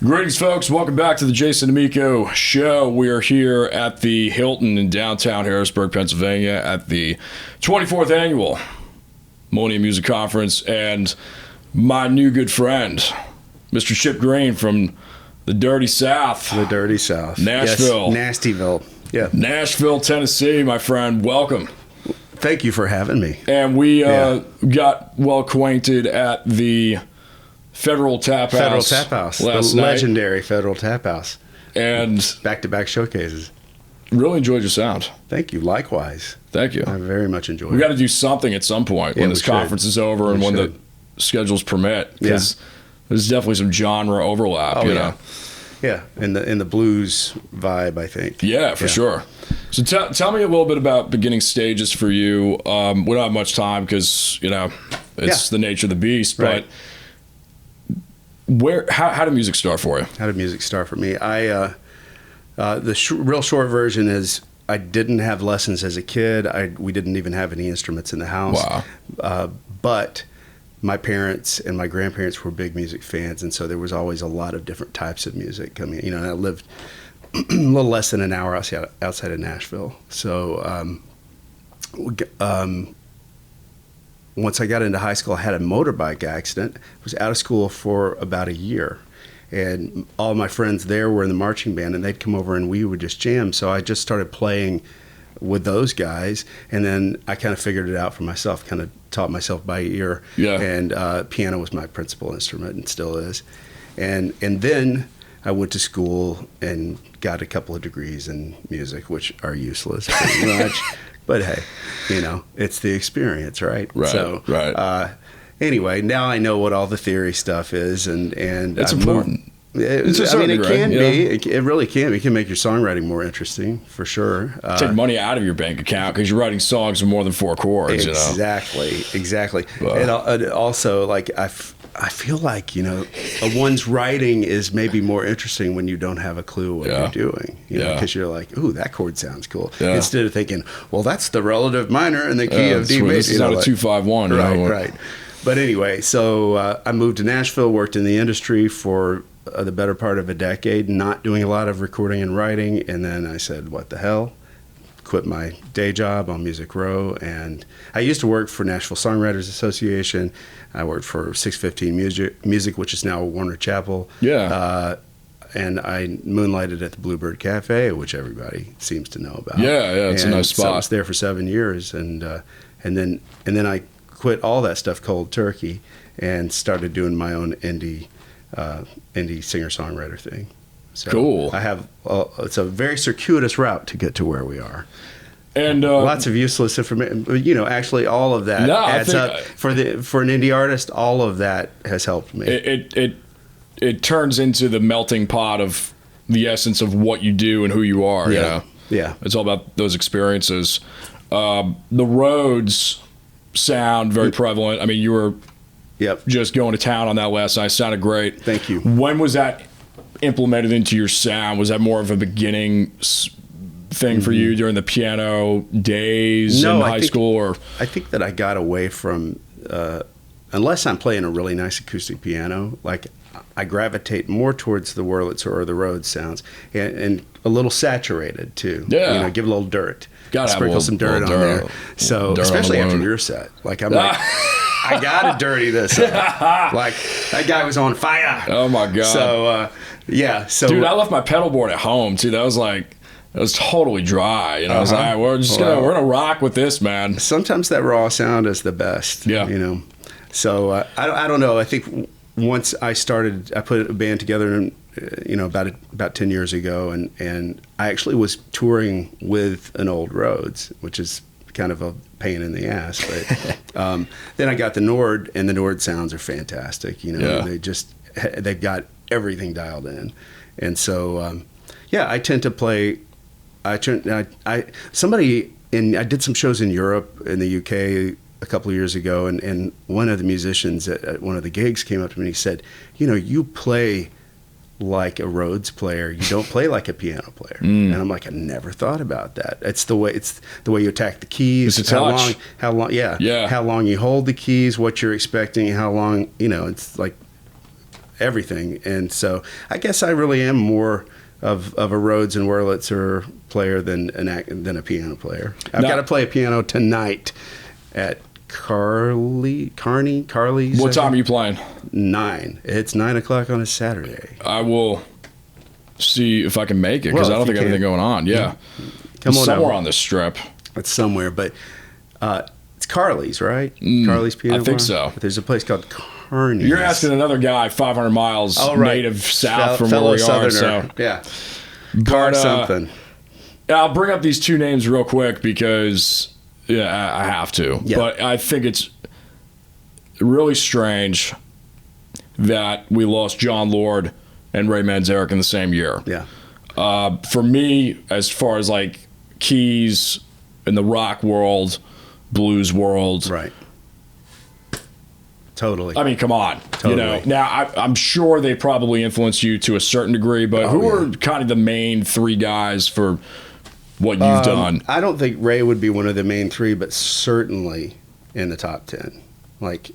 Greetings, folks. Welcome back to the Jason Damico Show. We are here at the Hilton in downtown Harrisburg, Pennsylvania at the 24th Annual Millennium Music Conference. And my new good friend, Mr. Chip Greene from the Dirty South. The Dirty South. Nashville. Yes, Nastyville. Yeah. Nashville, Tennessee, my friend. Welcome. Thank you for having me. And we got well acquainted at the Federal Tap House. The legendary Federal Tap House. And back-to-back showcases. Really enjoyed your sound. Thank you. Likewise. Thank you. I very much enjoyed it. We got to do something at some point when this conference is over and when the schedules permit. Because there's definitely some genre overlap, you know. Yeah, in the blues vibe, I think. Yeah, for sure. So tell me a little bit about beginning stages for you. We don't have much time because, you know, it's the nature of the beast. But how did music start for you? How did music start for me? The real short version is I didn't have lessons as a kid. We didn't even have any instruments in the house. Wow. But my parents and my grandparents were big music fans, and so there was always a lot of different types of music coming. You know, and I lived a little less than an hour outside of Nashville. So once I got into high school, I had a motorbike accident. I was out of school for about a year. And all my friends there were in the marching band, and they'd come over and we would just jam. So I just started playing with those guys. And then I kind of figured it out for myself, kind of taught myself by ear. Yeah. And piano was my principal instrument and still is. And then I went to school and got a couple of degrees in music, which are useless pretty much. But hey, you know, it's the experience, right? Right. So, anyway, now I know what all the theory stuff is, and it's important. It can be. It really can. It can make your songwriting more interesting, for sure. Take money out of your bank account because you're writing songs with more than 4 chords. Exactly. And also, like I feel like, you know, one's writing is maybe more interesting when you don't have a clue what you're doing. You know, because you're like, ooh, that chord sounds cool. Yeah. Instead of thinking, well, that's the relative minor in the key of D major. This is not a 2-5-1. Right. But anyway, so I moved to Nashville, worked in the industry for the better part of a decade, not doing a lot of recording and writing. And then I said, what the hell? Quit my day job on Music Row, and I used to work for Nashville Songwriters Association. I worked for 615 Music, which is now Warner Chappell. Yeah. And I moonlighted at the Bluebird Cafe, which everybody seems to know about. Yeah, it's a nice spot. So I was there for 7 years, and then I quit all that stuff cold turkey and started doing my own indie singer-songwriter thing. So cool. I have it's a very circuitous route to get to where we are, and lots of useless information. But you know, actually, all of that adds up for an indie artist. All of that has helped me. It turns into the melting pot of the essence of what you do and who you are. Yeah, you know? Yeah. It's all about those experiences. The Rhodes sound very prevalent. I mean, you were just going to town on that last night. It sounded great. Thank you. When was that implemented into your sound? Was that more of a beginning thing for you during the piano days in high school? Or I think that I got away from, unless I'm playing a really nice acoustic piano, like I gravitate more towards the Wurlitzer or the Rhodes sounds, and a little saturated too. Yeah. You know, give a little dirt. Sprinkle some dirt on there. So, especially after your set. Like, I'm like, I gotta dirty this up. Like, that guy was on fire. Oh my God. So, So, dude, I left my pedal board at home too. That was totally dry. You know, I was like, we're gonna rock with this, man. Sometimes that raw sound is the best. Yeah. You know. So I don't know. I think once I put a band together, you know, about 10 years ago, and I actually was touring with an old Rhodes, which is kind of a pain in the ass. But then I got the Nord, and the Nord sounds are fantastic. You know, they've got everything dialed in, and so I tend to play. I did some shows in Europe, in the UK a couple of years ago, and one of the musicians at one of the gigs came up to me and he said, you know, you play like a Rhodes player, you don't play like a piano player. And I'm like, I never thought about that. It's the way you attack the keys, it's a touch. how long you hold the keys, what you're expecting, how long, you know, it's like everything. And so I guess I really am more of a Rhodes and Wurlitzer player than a piano player. I've got to play a piano tonight at Carly's. What time are you playing? 9. It's 9 o'clock on a Saturday. I will see if I can make it, because I don't think anything going on. Yeah. Come on somewhere over. on this strip. It's somewhere, but it's Carly's, right? Carly's Piano I think Bar? so. There's a place called Carney's. You're asking another guy 500 miles native south from where we are. So. Yeah. But, something. I'll bring up these two names real quick because I have to. Yeah. But I think it's really strange that we lost John Lord and Ray Manzarek in the same year. Yeah. For me, as far as like keys in the rock world, blues world, Right. Totally. I mean, come on. Totally. Now I'm sure they probably influenced you to a certain degree, but who are kind of the main three guys for what you've done? I don't think Ray would be one of the main three, but certainly in the top 10. Like,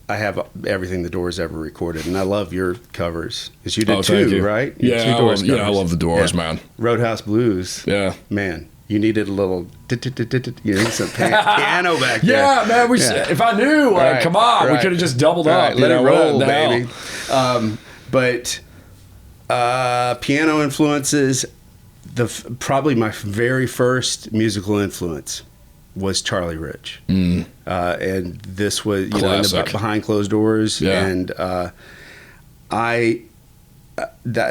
I have everything the Doors ever recorded, and I love your covers, because you did too, right? Yeah, I love the Doors, man. Roadhouse Blues. Yeah, man, you needed a little, some piano back there. Yeah, man. If I knew, come on, we could have just doubled up. Let it roll, baby. But piano influences. Probably my very first musical influence was Charlie Rich, and this was behind closed doors, and I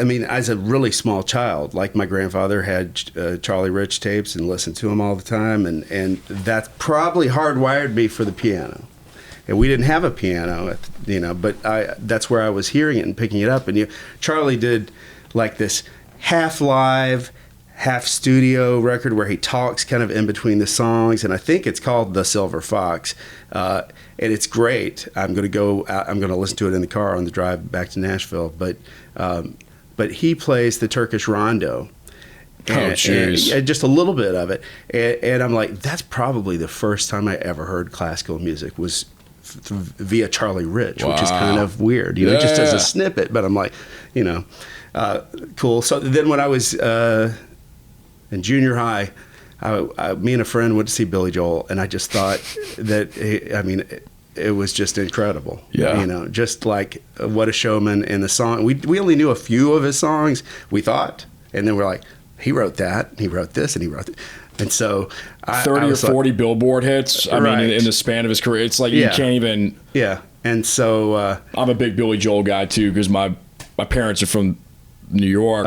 mean, as a really small child, like my grandfather had Charlie Rich tapes and listened to them all the time, and that probably hardwired me for the piano. And we didn't have a piano, but that's where I was hearing it and picking it up. And Charlie did like this half live, half studio record where he talks kind of in between the songs, and I think it's called The Silver Fox, and it's great. I'm going to listen to it in the car on the drive back to Nashville. But he plays the Turkish rondo. And just a little bit of it, and I'm like, that's probably the first time I ever heard classical music was via Charlie Rich, which is kind of weird, just as a snippet. But I'm like, cool. So then when I was in junior high, me and a friend went to see Billy Joel, and I just thought that, it was just incredible. Yeah. Just like What a Showman, and the song. We only knew a few of his songs, we thought, and then we're like, he wrote that, he wrote this, and he wrote that. And so 30 or 40 Billboard hits, I mean, in the span of his career. It's like you can't even... Yeah, and so... I'm a big Billy Joel guy, too, because my parents are from New York,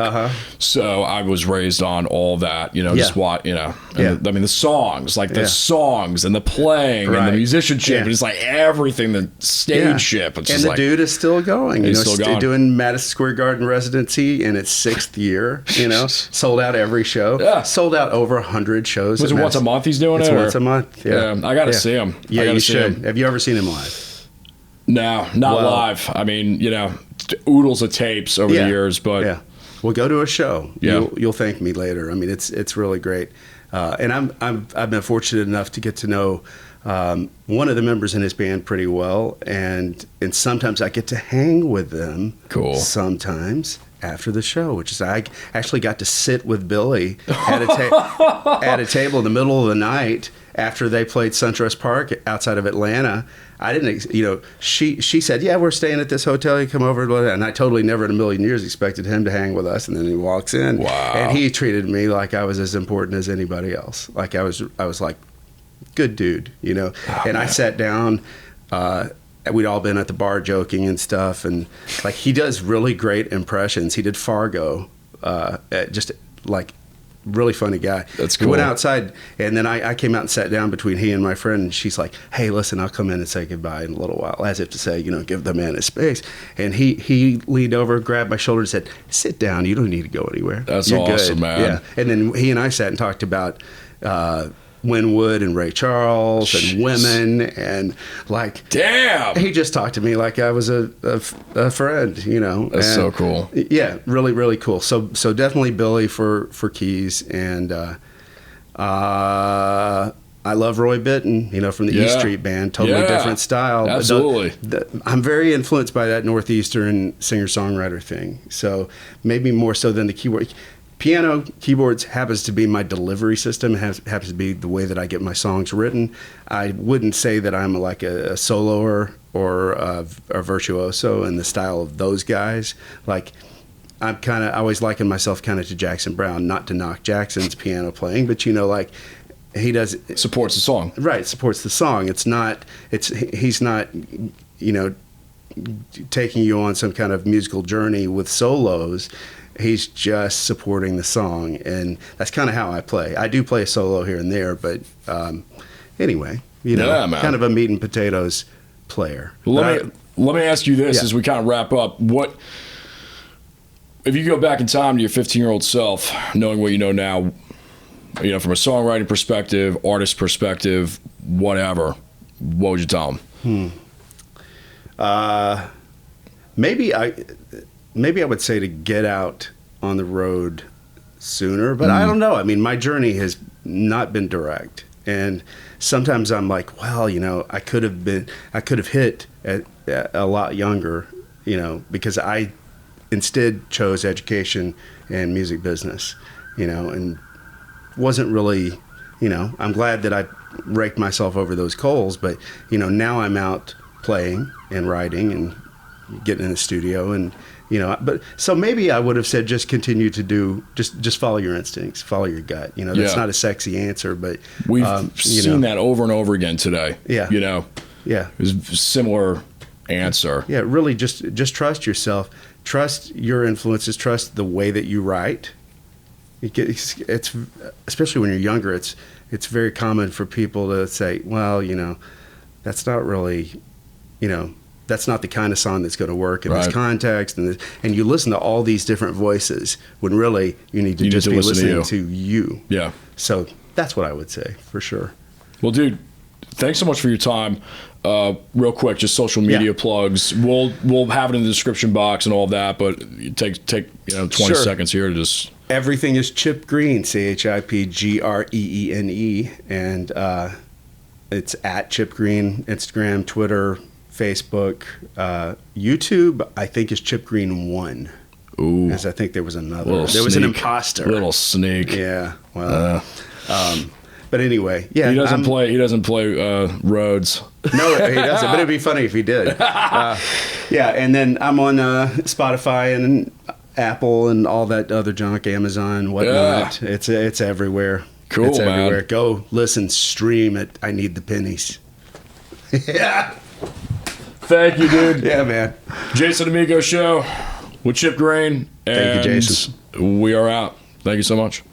so I was raised on all that, just what, the songs, like the songs and the playing and the musicianship, and it's like everything, the stage ship. It's and the dude is still going, he's still going. Doing Madison Square Garden residency in its 6th year, sold out every show, sold out over 100 shows. Was it once a month he's doing it? Once a month, I got to see him. Yeah, you should. Have you ever seen him live? No, not live. I mean, oodles of tapes over the years, but well, go to a show. You'll thank me later. I mean, it's really great, and I've been fortunate enough to get to know one of the members in his band pretty well, and sometimes I get to hang with them. Cool. Sometimes after the show, which is I actually got to sit with Billy at a table in the middle of the night after they played SunTrust Park outside of Atlanta. I didn't, she said, yeah, we're staying at this hotel, you come over, and I totally never in a million years expected him to hang with us. And then he walks in, and he treated me like I was as important as anybody else. Like I was like, good dude, and I sat down, we'd all been at the bar joking and stuff, and like he does really great impressions. He did Fargo, just like really funny guy. That's cool. We went outside, and then I came out and sat down between he and my friend, and she's like, hey, listen, I'll come in and say goodbye in a little while, as if to say, give the man his space. And he leaned over, grabbed my shoulder and said, sit down, you don't need to go anywhere. That's You're awesome, good. man. Yeah. And then he and I sat and talked about Winwood and Ray Charles and women, and like, damn, he just talked to me like I was a friend, That's so cool. Yeah, really, really cool. So definitely Billy for keys, and I love Roy Bittan, from the East Street Band. Totally different style. Absolutely. I'm very influenced by that Northeastern singer-songwriter thing. So maybe more so than the keyboard. Piano, keyboards happens to be my delivery system, happens to be the way that I get my songs written. I wouldn't say that I'm like a soloer or a virtuoso in the style of those guys. Like, I always liken myself kind of to Jackson Browne, not to knock Jackson's piano playing, but like, he does supports the song. Right, supports the song. He's not, taking you on some kind of musical journey with solos. He's just supporting the song, and that's kind of how I play. I do play a solo here and there, but anyway, kind of a meat and potatoes player. Let me ask you this as we kind of wrap up. What if you go back in time to your 15-year-old self, knowing what you know now? From a songwriting perspective, artist perspective, whatever, what would you tell them? Maybe I would say to get out on the road sooner, but I don't know. I mean, my journey has not been direct, and sometimes I'm like, well, I could have hit at a lot younger, because I instead chose education and music business, and wasn't really, I'm glad that I raked myself over those coals, but, now I'm out playing and writing and getting in the studio and, but so maybe I would have said just continue to just follow your instincts, follow your gut. That's not a sexy answer, but we've seen that over and over again today. Yeah. Yeah. It was a similar answer. Yeah, really just trust yourself, trust your influences, trust the way that you write. It's especially when you're younger, it's very common for people to say, well, that's not really, that's not the kind of song that's going to work in this context, and you listen to all these different voices when really you need to be listening to you. Yeah. So that's what I would say for sure. Well, dude, thanks so much for your time. Real quick, just social media plugs. We'll have it in the description box and all of that, but take 20 seconds here to just. Everything is Chip Greene, ChipGreene, and it's at Chip Greene, Instagram, Twitter, Facebook, YouTube. I think is Chip Greene 1. Ooh, because I think there was another. There was an imposter. Little sneak. Yeah. Well. But anyway, yeah. He doesn't play. He doesn't play Rhodes. No, he doesn't. But it'd be funny if he did. Yeah, and then I'm on Spotify and Apple and all that other junk, Amazon, whatnot. Yeah. It's everywhere. Cool, it's everywhere. Man. Go listen, stream it. I need the pennies. Yeah. Thank you, dude. Yeah, man. Jason Damico Show with Chip Greene. Thank you, Jason. We are out. Thank you so much.